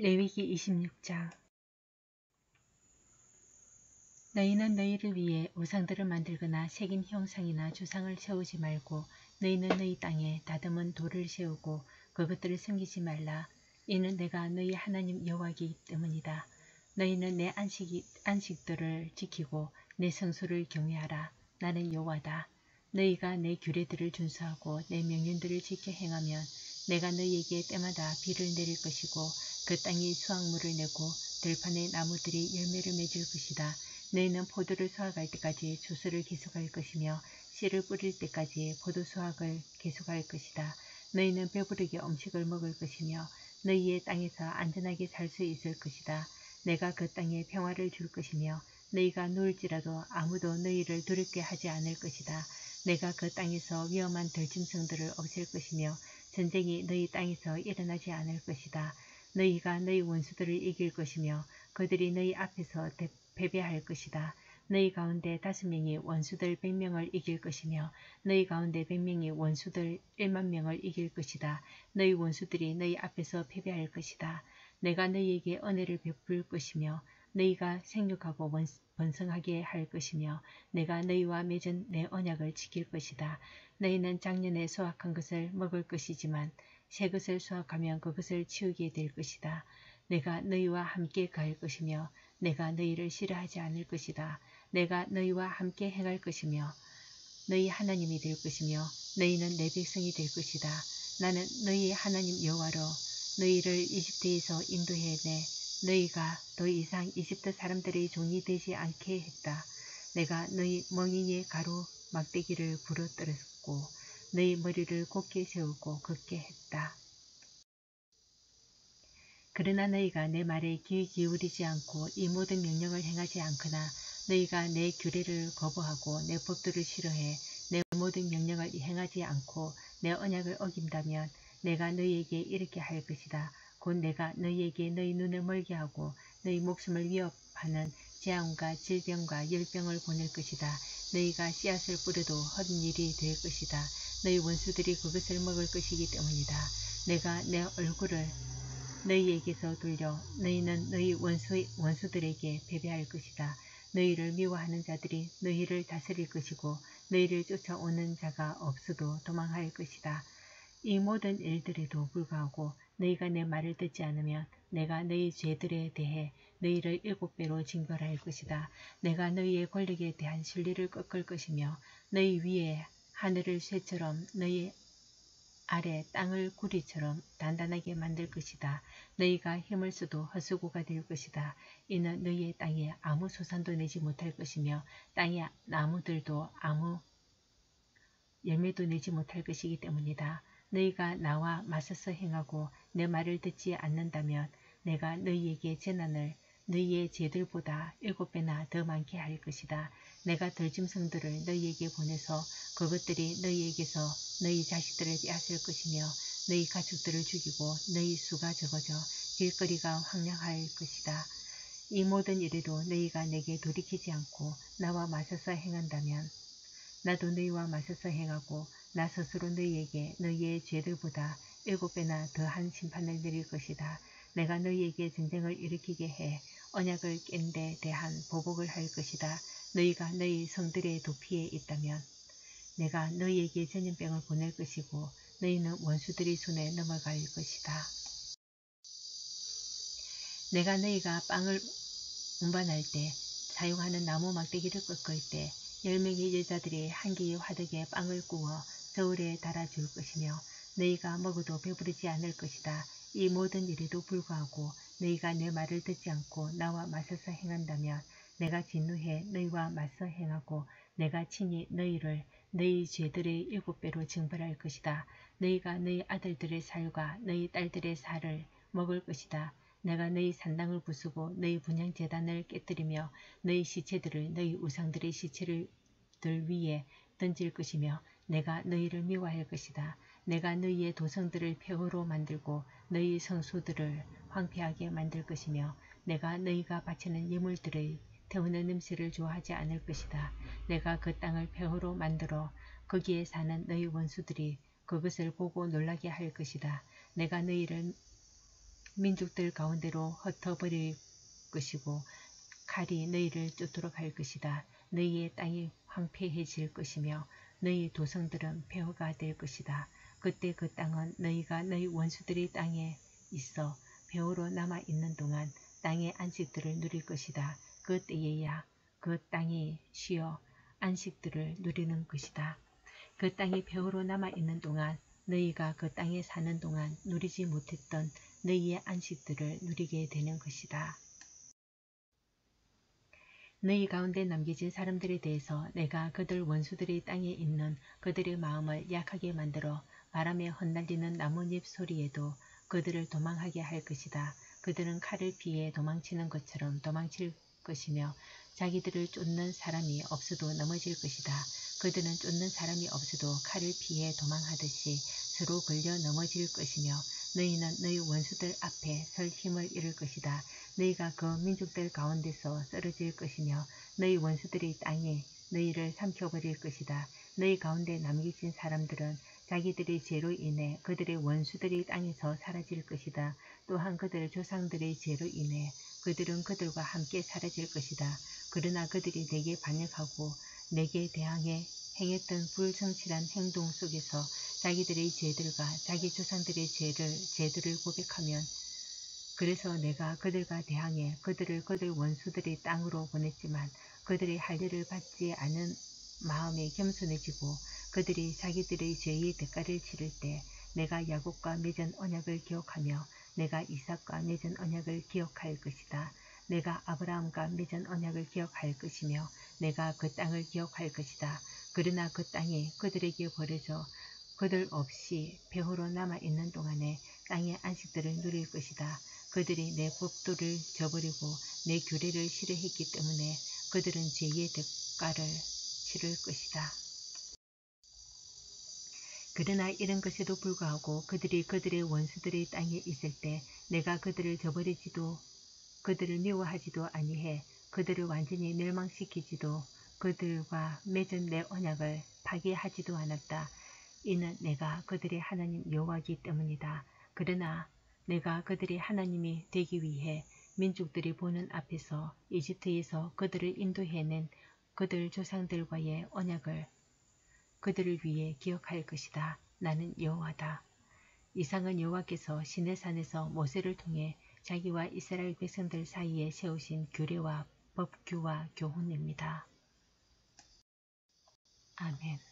레위기 26장. 너희는 너희를 위해 우상들을 만들거나 새긴 형상이나 주상을 세우지 말고 너희는 너희 땅에 다듬은 돌을 세우고 그것들을 섬기지 말라. 이는 내가 너희 하나님 여호와이기 때문이다. 너희는 내 안식들을 지키고 내 성수를 경외하라. 나는 여호와다. 너희가 내 규례들을 준수하고 내 명령들을 지켜 행하면 내가 너희에게 때마다 비를 내릴 것이고 그 땅이 수확물을 내고 들판의 나무들이 열매를 맺을 것이다. 너희는 포도를 수확할 때까지 주스를 계속할 것이며 씨를 뿌릴 때까지 포도 수확을 계속할 것이다. 너희는 배부르게 음식을 먹을 것이며 너희의 땅에서 안전하게 살 수 있을 것이다. 내가 그 땅에 평화를 줄 것이며 너희가 누울지라도 아무도 너희를 두렵게 하지 않을 것이다. 내가 그 땅에서 위험한 들짐승들을 없앨 것이며 전쟁이 너희 땅에서 일어나지 않을 것이다. 너희가 너희 원수들을 이길 것이며 그들이 너희 앞에서 패배할 것이다. 너희 가운데 5명이 원수들 100명을 이길 것이며 너희 가운데 100명이 원수들 100,000명을 이길 것이다. 너희 원수들이 너희 앞에서 패배할 것이다. 내가 너희에게 은혜를 베풀 것이며 너희가 생육하고 번성하게 할 것이며 내가 너희와 맺은 내 언약을 지킬 것이다. 너희는 작년에 수확한 것을 먹을 것이지만 새 것을 수확하면 그것을 치우게 될 것이다. 내가 너희와 함께 갈 것이며 내가 너희를 싫어하지 않을 것이다. 내가 너희와 함께 행할 것이며 너희 하나님이 될 것이며 너희는 내 백성이 될 것이다. 나는 너희의 하나님 여호와로 너희를 이집트에서 인도해내 너희가 더 이상 이집트 사람들의 종이 되지 않게 했다. 내가 너희 멍이의 가루 막대기를 부러뜨렸고 너희 머리를 곧게 세우고 걷게 했다. 그러나 너희가 내 말에 귀 기울이지 않고 이 모든 명령을 행하지 않거나 너희가 내 규례를 거부하고 내 법도를 싫어해 내 모든 명령을 행하지 않고 내 언약을 어긴다면 내가 너희에게 이렇게 할 것이다. 곧 내가 너희에게 너희 눈을 멀게 하고 너희 목숨을 위협하는 재앙과 질병과 열병을 보낼 것이다. 너희가 씨앗을 뿌려도 헛된 일이 될 것이다. 너희 원수들이 그것을 먹을 것이기 때문이다. 내가 내 얼굴을 너희에게서 돌려 너희는 너희 원수들에게 패배할 것이다. 너희를 미워하는 자들이 너희를 다스릴 것이고 너희를 쫓아오는 자가 없어도 도망할 것이다. 이 모든 일들에도 불구하고 너희가 내 말을 듣지 않으면 내가 너희 죄들에 대해 너희를 7배로 징벌할 것이다. 내가 너희의 권력에 대한 신뢰를 꺾을 것이며 너희 위에 하늘을 쇠처럼 너희 아래 땅을 구리처럼 단단하게 만들 것이다. 너희가 힘을 써도 헛수고가 될 것이다. 이는 너희의 땅에 아무 소산도 내지 못할 것이며 땅의 나무들도 아무 열매도 내지 못할 것이기 때문이다. 너희가 나와 맞서서 행하고 내 말을 듣지 않는다면 내가 너희에게 재난을 너희의 죄들보다 7배나 더 많게 할 것이다. 내가 들짐승들을 너희에게 보내서 그것들이 너희에게서 너희 자식들을 빼앗을 것이며 너희 가축들을 죽이고 너희 수가 적어져 길거리가 황량할 것이다. 이 모든 일에도 너희가 내게 돌이키지 않고 나와 맞서서 행한다면 나도 너희와 맞서서 행하고 나 스스로 너희에게 너희의 죄들보다 7배나 더한 심판을 내릴 것이다. 내가 너희에게 전쟁을 일으키게 해 언약을 깬 데 대한 보복을 할 것이다. 너희가 너희 성들의 도피에 있다면 내가 너희에게 전염병을 보낼 것이고 너희는 원수들의 손에 넘어갈 것이다. 내가 너희가 빵을 운반할 때 사용하는 나무 막대기를 꺾을 때 10명의 여자들이 한 개의 화덕에 빵을 구워 저울에 달아줄 것이며 너희가 먹어도 배부르지 않을 것이다. 이 모든 일에도 불구하고 너희가 내 말을 듣지 않고 나와 맞서서 행한다면 내가 진노해 너희와 맞서 행하고 내가 친히 너희를 너희 죄들의 7배로 징벌할 것이다. 너희가 너희 아들들의 살과 너희 딸들의 살을 먹을 것이다. 내가 너희 산당을 부수고 너희 분향제단을 깨뜨리며 너희 시체들을 너희 우상들의 시체들 위에 던질 것이며 내가 너희를 미워할 것이다. 내가 너희의 도성들을 폐허로 만들고 너희 성소들을 황폐하게 만들 것이며 내가 너희가 바치는 예물들의 태우는 냄새를 좋아하지 않을 것이다. 내가 그 땅을 폐허로 만들어 거기에 사는 너희 원수들이 그것을 보고 놀라게 할 것이다. 내가 너희를 민족들 가운데로 흩어버릴 것이고 칼이 너희를 쫓도록 할 것이다. 너희의 땅이 황폐해질 것이며 너희 도성들은 폐허가 될 것이다. 그때 그 땅은 너희가 너희 원수들의 땅에 있어 폐허로 남아있는 동안 땅의 안식들을 누릴 것이다. 그 때에야 그 땅이 쉬어 안식들을 누리는 것이다. 그 땅이 폐허로 남아있는 동안 너희가 그 땅에 사는 동안 누리지 못했던 너희의 안식들을 누리게 되는 것이다. 너희 가운데 남겨진 사람들에 대해서 내가 그들 원수들의 땅에 있는 그들의 마음을 약하게 만들어 바람에 흩날리는 나뭇잎 소리에도 그들을 도망하게 할 것이다. 그들은 칼을 피해 도망치는 것처럼 도망칠 것이며 자기들을 쫓는 사람이 없어도 넘어질 것이다. 그들은 쫓는 사람이 없어도 칼을 피해 도망하듯이 서로 걸려 넘어질 것이며 너희는 너희 원수들 앞에 설 힘을 잃을 것이다. 너희가 그 민족들 가운데서 쓰러질 것이며 너희 원수들의 땅에 너희를 삼켜버릴 것이다. 너희 가운데 남겨진 사람들은 자기들의 죄로 인해 그들의 원수들의 땅에서 사라질 것이다. 또한 그들의 조상들의 죄로 인해 그들은 그들과 함께 사라질 것이다. 그러나 그들이 내게 반역하고 내게 대항해 행했던 불성실한 행동 속에서 자기들의 죄들과 자기 조상들의 죄들을 고백하면 그래서 내가 그들과 대항해 그들을 그들 원수들의 땅으로 보냈지만 그들의 할례를 받지 않은 마음에 겸손해지고 그들이 자기들의 죄의 대가를 치를 때 내가 야곱과 맺은 언약을 기억하며 내가 이삭과 맺은 언약을 기억할 것이다. 내가 아브라함과 맺은 언약을 기억할 것이며 내가 그 땅을 기억할 것이다. 그러나 그 땅이 그들에게 버려져 그들 없이 폐허로 남아있는 동안에 땅의 안식들을 누릴 것이다. 그들이 내 법도를 저버리고 내 규례를 싫어했기 때문에 그들은 죄의 대가를 치를 것이다. 그러나 이런 것에도 불구하고 그들이 그들의 원수들의 땅에 있을 때 내가 그들을 저버리지도 그들을 미워하지도 아니해 그들을 완전히 멸망시키지도 그들과 맺은 내 언약을 파기하지도 않았다. 이는 내가 그들의 하나님 여호와이기 때문이다. 그러나 내가 그들의 하나님이 되기 위해 민족들이 보는 앞에서 이집트에서 그들을 인도해낸 그들 조상들과의 언약을 그들을 위해 기억할 것이다. 나는 여호와다. 이상은 여호와께서 시내산에서 모세를 통해 자기와 이스라엘 백성들 사이에 세우신 규례와 법규와 교훈입니다. 아멘.